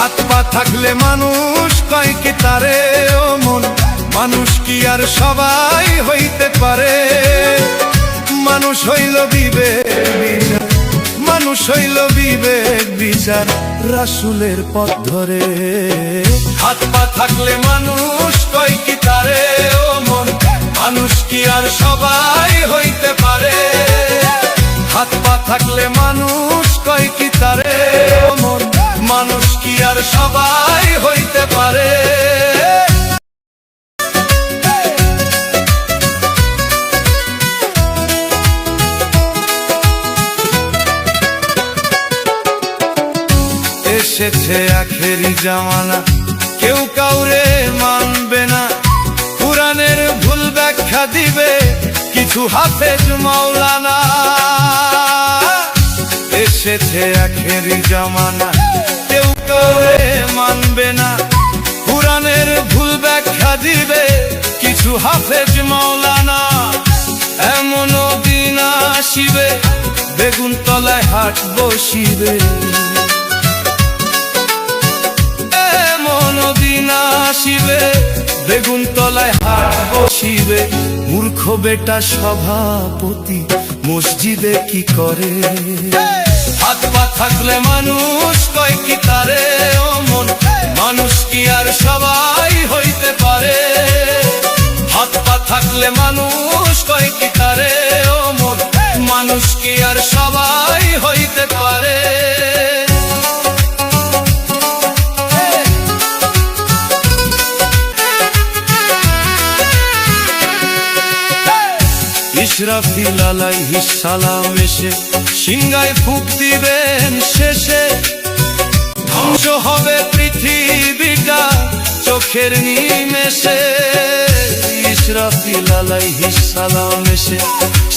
হাত পা থাকলে মানুষ কয় কি তারে ও মন, মানুষ কি আর সবাই হইতে পারে? মানুষ হইল বিবেক, মানুষ হইল বিবেক বিচার রাসূলের পথ ধরে। হাত পা থাকলে মানুষ কয় কি তারে ও মন, মানুষ কি আর সবাই হইতে পারে? হাত পা থাকলে মানুষ কয় কি তারে ও মন, মানুষ কি আর সবাই হইতে পারে? এসেছে আখেরি জামানা, কেউ কাউরে মানবে না, কুরআনের ভুল ব্যাখ্যা দিবে কিছু হাফেজ মাওলানা। এসেছে আখেরি জামানা, কেউ কাউরে মানবে না, কুরআনের ভুল ব্যাখ্যা দিবে কিছু হাফেজ মাওলানা। এমন দিন আসিবে বেগুন তলায় হাট বসিবে, আসিবে বেগুন তলায় হাট বসিবে। মূর্খ বেটা সভাপতি মসজিদে কি করে? হাত পা থাকলে মানুষ কয় কি তারে ও মন, মানুষ কি আর সবাই হইতে পারে? হাত পা থাকলে মানুষ কয় কি তারে ও মন, মানুষ কি আর সবাই হইতে পারে? ইসরাফিল আলাইহিস সালাম এসে সিংহায় ফুঁক দিবেন শেষে, ধ্বংস হবে পৃথিবীটা চোখের নিমেষে। ইসরাফিল আলাইহিস সালাম এসে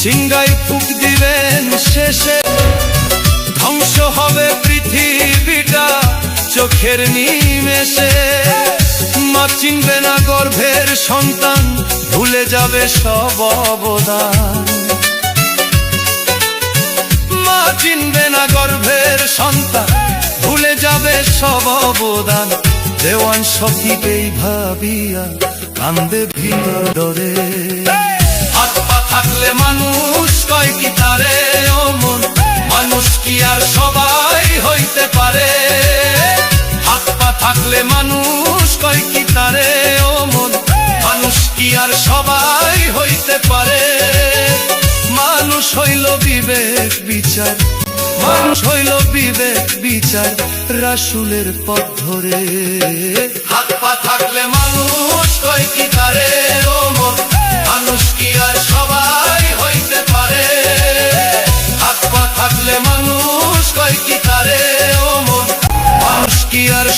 সিংহায় ফুঁক দিবেন শেষে, ধ্বংস হবে পৃথিবীটা চোখের নিমেষে। মা চিনবে না গর্ভের সন্তান, ভুলে যাবে সব অবদান। মা চিনবে না গর্ভের সন্তান, ভুলে যাবে সব অবদান। দেওয়ান সখীকেই ভাবিয়া কান্দে ভিতরে। হাত পা থাকলে মানুষ কয় কি তারে ও মন, মানুষ কি আর সবাই হইতে পারে? হাত পা থাকলে মানুষ কয় কি তারে ও মন, মানুষ কি আর সবাই হইতে পারে? মানুষ হইল বিবেক বিচার, মানুষ হইল বিবেক বিচার রাসূলের পথ ধরে। হাত পা থাকলে মানুষ কয় কি তারে ও মন, মানুষ কি আর সবাই হইতে পারে? হাত পা থাকলে মানুষ কয় কি তারে ও মন, মানুষ কি আর